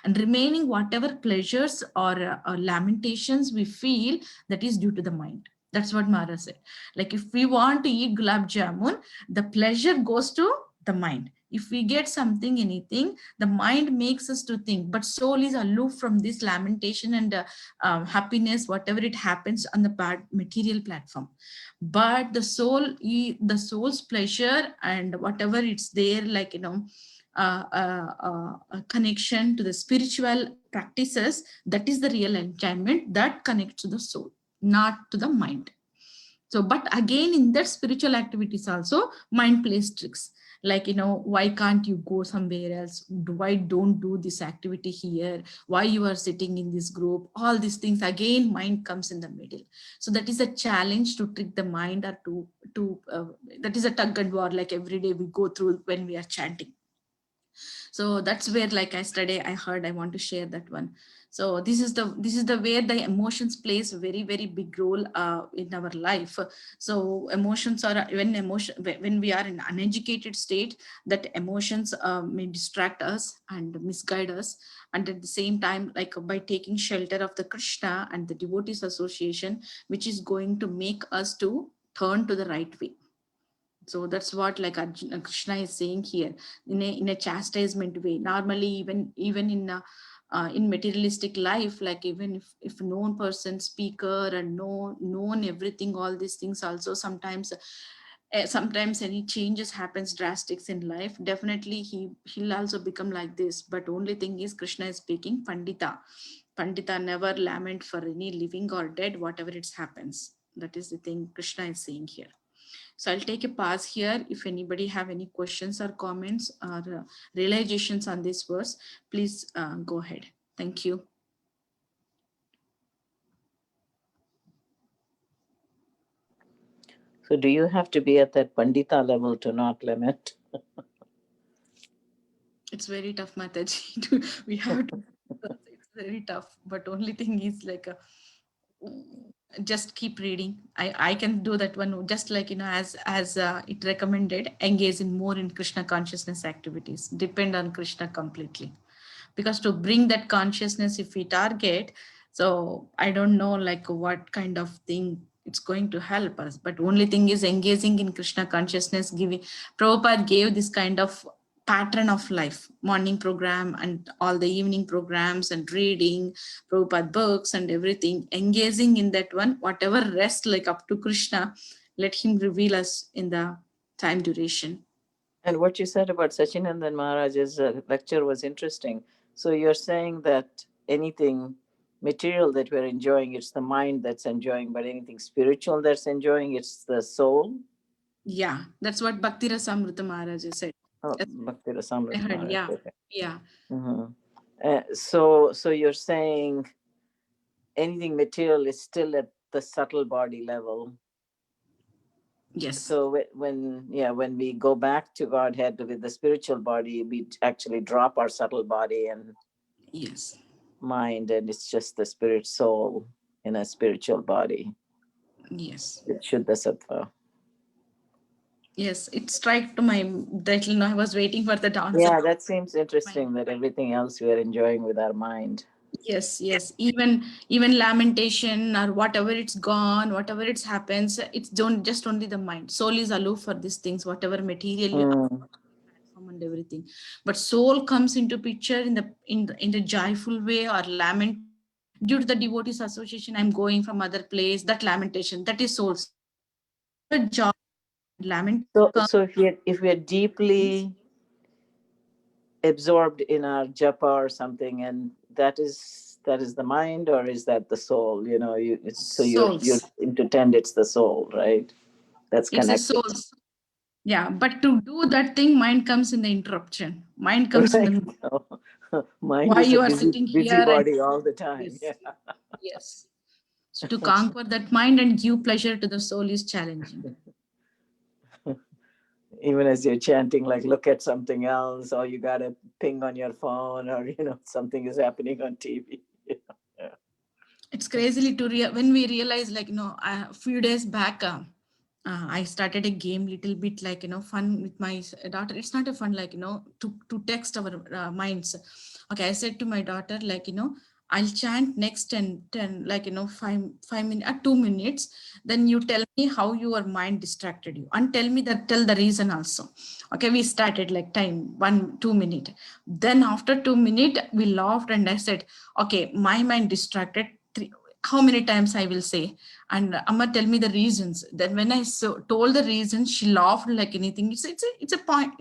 Speaker 1: and remaining whatever pleasures or lamentations we feel, that is due to the mind. That's what Mara said. Like, if we want to eat gulab jamun, the pleasure goes to the mind. If we get something, anything, the mind makes us to think, but soul is aloof from this lamentation and happiness, whatever it happens on the material platform. But the the soul's pleasure and whatever it's there, like, a connection to the spiritual practices, that is the real enchantment that connects to the soul, not to the mind. So, but again, in that spiritual activities also, mind plays tricks. Like, why can't you go somewhere else? Why don't do this activity here? Why you are sitting in this group? All these things, again, mind comes in the middle. So that is a challenge to trick the mind, or that is a tug and war, like every day we go through when we are chanting. So that's where, like, I heard, I want to share that one. So this is the where the emotions plays a very, very big role in our life. So emotions are, when we are in uneducated state, that emotions may distract us and misguide us. And at the same time, like, by taking shelter of the Krishna and the devotees association, which is going to make us to turn to the right way. So that's what, like, Arjuna, Krishna is saying here, in a chastisement way. Normally, even in materialistic life, like, even if known person, speaker, and known everything, all these things also, sometimes any changes happens drastics in life, definitely he'll also become like this. But only thing is, Krishna is speaking, Pandita never lament for any living or dead, whatever it happens. That is the thing Krishna is saying here. So I'll take a pause here. If anybody have any questions or comments or realizations on this verse, please go ahead. Thank you.
Speaker 6: So do you have to be at that Pandita level to not lament?
Speaker 1: It's very tough, Mataji. We have to, it's very tough. But only thing is, like, just keep reading. I can do that one, just like, as it recommended, engage in more in Krishna consciousness activities, depend on Krishna completely. Because to bring that consciousness, if we target, so I don't know, like, what kind of thing it's going to help us. But only thing is engaging in Krishna consciousness, Prabhupada gave this kind of pattern of life, morning program and all the evening programs, and reading Prabhupada books and everything, engaging in that one, whatever rest, like, up to Krishna, let him reveal us in the time duration.
Speaker 6: And what you said about Sachinandan Maharaj's lecture was interesting. So you're saying that anything material that we're enjoying, it's the mind that's enjoying, but anything spiritual that's enjoying, it's the soul?
Speaker 1: Yeah, that's what Bhakti Rasamrita Maharaj said.
Speaker 6: Oh, Bhakti Rasamrita Maharaj.
Speaker 1: Yeah,
Speaker 6: Okay.
Speaker 1: yeah.
Speaker 6: So you're saying anything material is still at the subtle body level.
Speaker 1: Yes.
Speaker 6: So when we go back to Godhead with the spiritual body, we actually drop our subtle body and
Speaker 1: yes,
Speaker 6: mind, and it's just the spirit soul in a spiritual body.
Speaker 1: Yes.
Speaker 6: It's Shuddha Sattva.
Speaker 1: Yes, it struck to my directly. I was waiting for the answer.
Speaker 6: Yeah, that seems interesting, that everything else we are enjoying with our mind.
Speaker 1: Yes, yes. Even lamentation or whatever it's gone, whatever it's happens, it's just only the mind. Soul is aloof for these things, whatever material platform and everything. But soul comes into picture in the joyful way, or lament due to the devotees association. I'm going from other place. That lamentation, that is soul's. The joy, lament.
Speaker 6: So if we are deeply absorbed in our japa or something, and that is the mind, or is that the soul? So you're into 10, it's the soul, right? That's connected.
Speaker 1: It's a soul. Yeah, but to do that thing, mind comes in the interruption. Mind comes in the
Speaker 6: mind
Speaker 1: why
Speaker 6: is
Speaker 1: you
Speaker 6: a
Speaker 1: are
Speaker 6: busy,
Speaker 1: sitting
Speaker 6: busy
Speaker 1: here
Speaker 6: body all the time.
Speaker 1: Yes.
Speaker 6: Yeah.
Speaker 1: Yes. So to conquer that mind and give pleasure to the soul is challenging.
Speaker 6: Even as you're chanting, like, look at something else, or you got a ping on your phone, or something is happening on TV. Yeah.
Speaker 1: It's crazily when we realize, like, a few days back, I started a game, little bit, like, fun with my daughter. It's not a fun, like, to text our minds. Okay, I said to my daughter, like, I'll chant next 10 like, 5 minutes, 2 minutes. Then you tell me how your mind distracted you and tell the reason also. Okay, we started like time 2 minute. Then after 2 minutes, we laughed and I said, okay, my mind distracted. How many times I will say? And Amma tell me the reasons. Then when I told the reasons, she laughed like anything. It's a point.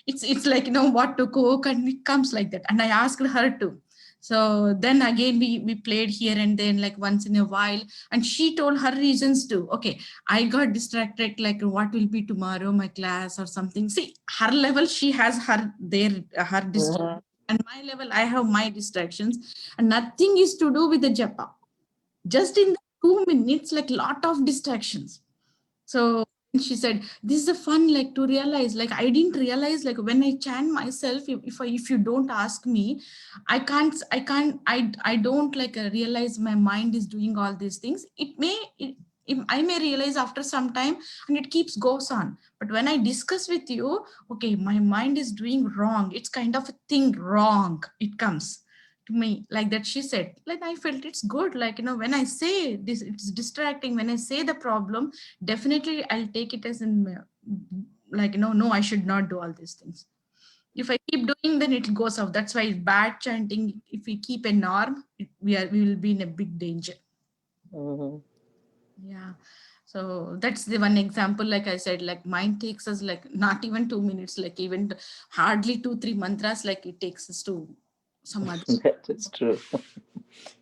Speaker 1: It's like, what to cook, and it comes like that. And I asked her to. So then again we played here and then, like once in a while, and she told her reasons too. Okay, I got distracted, like what will be tomorrow, my class or something. See, her level, she has her
Speaker 6: Mhm.
Speaker 1: and my level, I have my distractions, and nothing is to do with the japa. Just in the 2 minutes, like lot of distractions. So she said, this is a fun, like to realize, like I didn't realize, like when I chant myself, if you don't ask me, I don't like realize my mind is doing all these things. I may realize after some time, and it keeps goes on. But when I discuss with you, okay, my mind is doing wrong. It's kind of a thing wrong. It comes to me like that. She said, like I felt it's good. Like, when I say this, it's distracting. When I say the problem, definitely I'll take it as in like, no, I should not do all these things. If I keep doing, then it goes off. That's why bad chanting, if we keep a norm, we will be in a big danger.
Speaker 6: Mhm.
Speaker 1: Yeah. So that's the one example. Like I said, like mind takes us like not even 2 minutes, like even hardly 2-3 mantras, like it takes us to some other.
Speaker 6: That is true.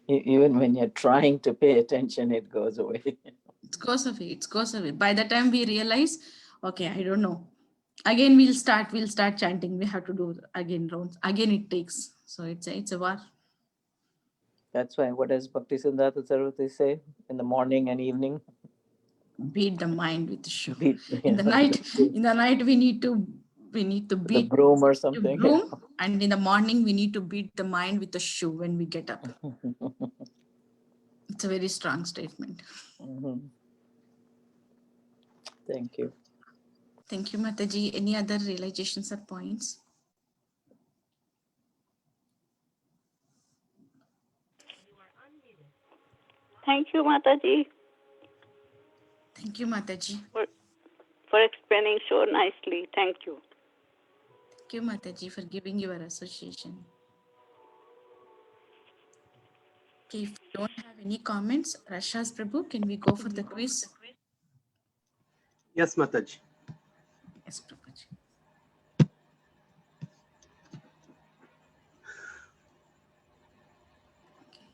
Speaker 6: Even when you're trying to pay attention, it goes away.
Speaker 1: It goes away. It goes away. By the time we realize, okay, I don't know. Again, we'll start chanting. We have to do again rounds. Again, it takes. So it's a war.
Speaker 6: That's why, what does Bhaktisiddhanta Saraswati say in the morning and evening?
Speaker 1: Beat the mind with the shoe.
Speaker 6: Beat
Speaker 1: In the night, we need to
Speaker 6: the
Speaker 1: beat
Speaker 6: broom or
Speaker 1: the
Speaker 6: something.
Speaker 1: broom, and in the morning we need to beat the mind with the shoe when we get up. It's a very strong statement.
Speaker 6: Mhm. Thank you.
Speaker 1: Thank you, Mataji. Any other realizations or points?
Speaker 5: Thank you, Mataji,
Speaker 1: Thank you, Mataji.
Speaker 5: for explaining so nicely. Thank you.
Speaker 1: Thank you, Mataji, for giving your association. Okay, if you don't have any comments, Rashas Prabhu, can we go for the quiz?
Speaker 7: Yes, Mataji.
Speaker 1: Yes, Prabhuji. Okay.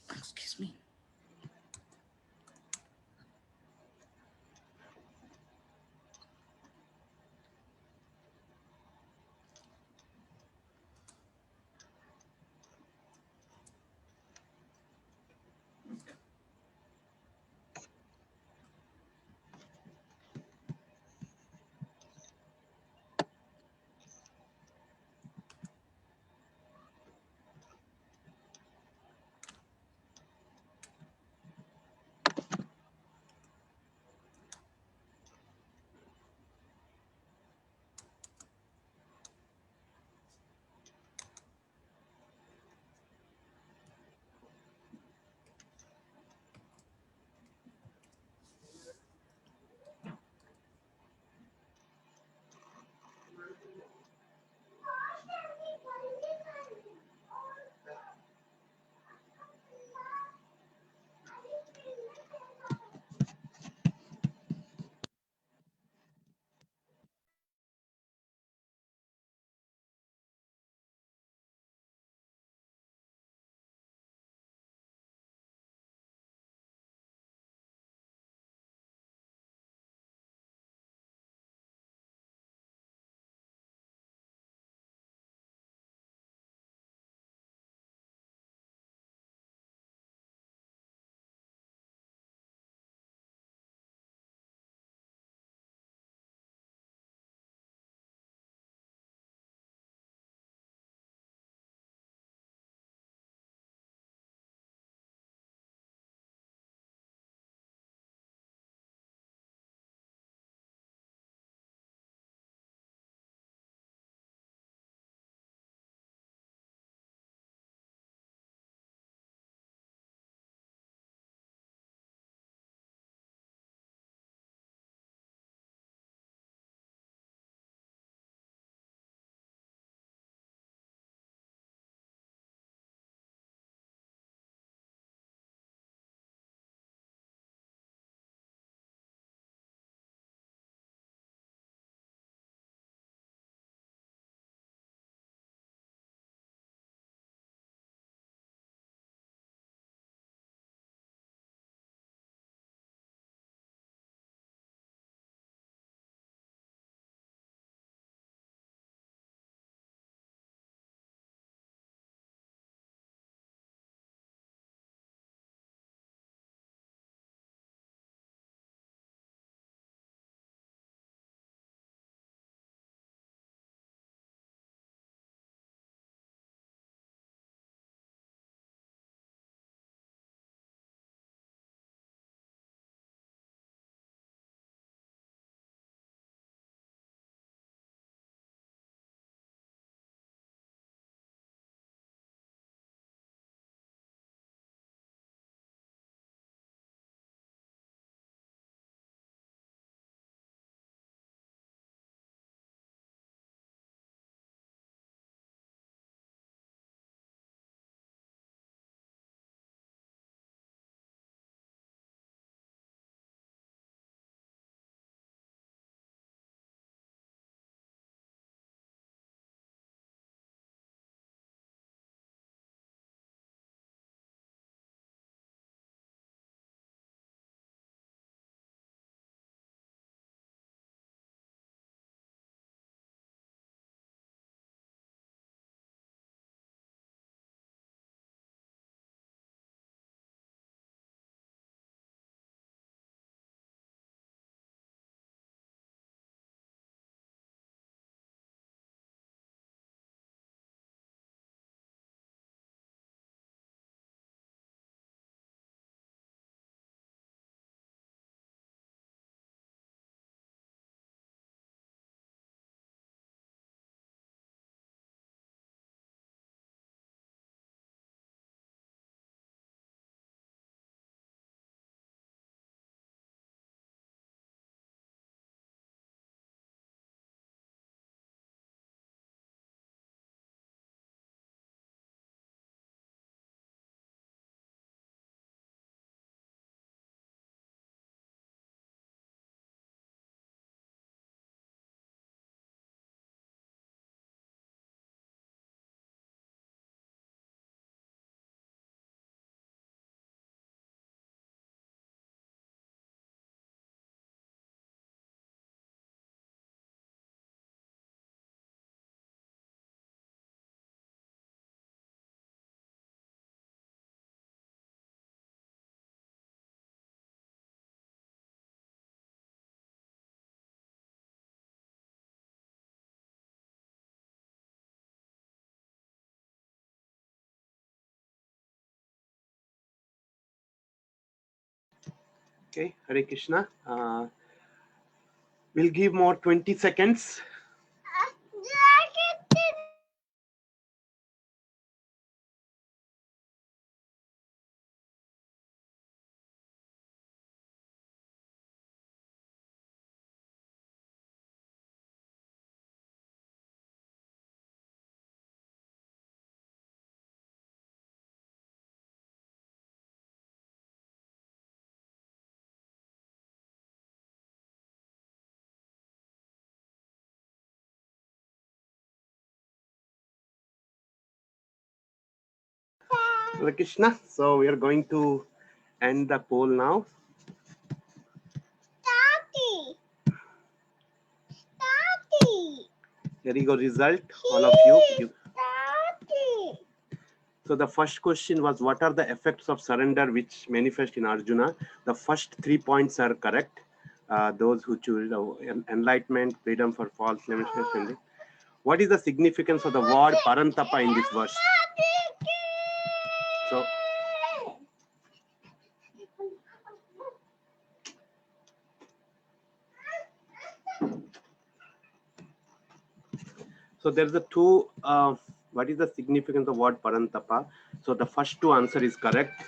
Speaker 1: Excuse me.
Speaker 7: Okay, Hare Krishna. We'll give more 20 seconds. Hare Krishna. So we are going to end the poll now. Here you go, result. All of you. So the first question was, what are the effects of surrender which manifest in Arjuna? The first 3 points are correct. Those who choose enlightenment, freedom for false limitation. What is the significance of the word Parantapa in this verse? So there's a two, what is the significance of word Parantapa? So the first two answer is correct.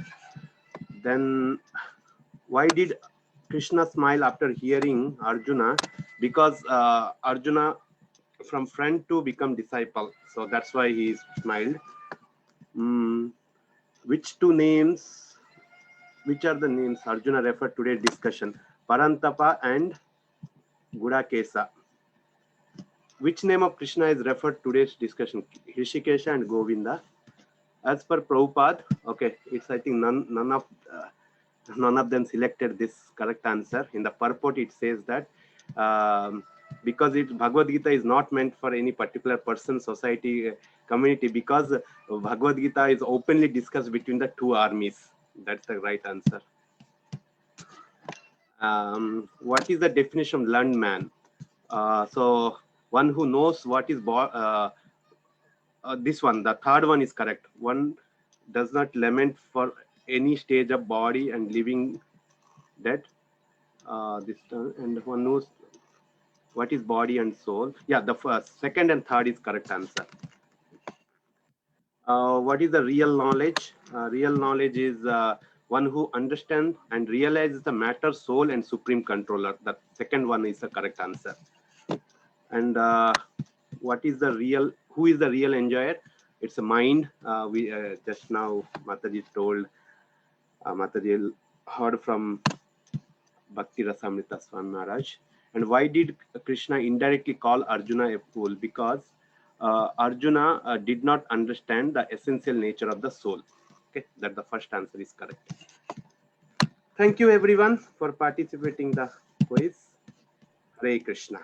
Speaker 7: Then why did Krishna smile after hearing Arjuna? Because Arjuna from friend to become disciple. So that's why he smiled. Which two names, which are the names Arjuna referred today's discussion? Parantapa and Gudakesa. Which name of Krishna is referred today's discussion? Hrishikesha and Govinda. As per Prabhupada, okay, it's I think none of them selected this correct answer. In the purport, it says that because Bhagavad Gita is not meant for any particular person, society, community, because Bhagavad Gita is openly discussed between the two armies. That's the right answer. What is the definition of learned man? So one who knows what is this one, the third one is correct. One does not lament for any stage of body and living dead. This time, and one knows what is body and soul. Yeah, the first, second and third is correct answer. What is the real knowledge? Real knowledge is one who understands and realizes the matter, soul, and supreme controller. The second one is the correct answer. And what is the real? Who is the real enjoyer? It's a mind. We just now Mataji told. Mataji heard from Bhakti Rasamrita Swami Maharaj. And why did Krishna indirectly call Arjuna a fool? Because Arjuna did not understand the essential nature of the soul. Okay, that the first answer is correct. Thank you everyone for participating in the quiz. Hare Krishna.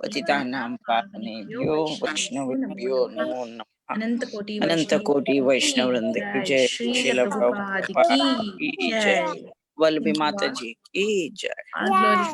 Speaker 2: पतितानां पावनेभ्यो वैष्णवेभ्यो नमो नमः.
Speaker 1: Anantakoti
Speaker 2: अनंतकोटि वैष्णववृंद की जय. श्रील प्रभुपाद की जय. वल्लभी माता जी की जय.
Speaker 1: Glory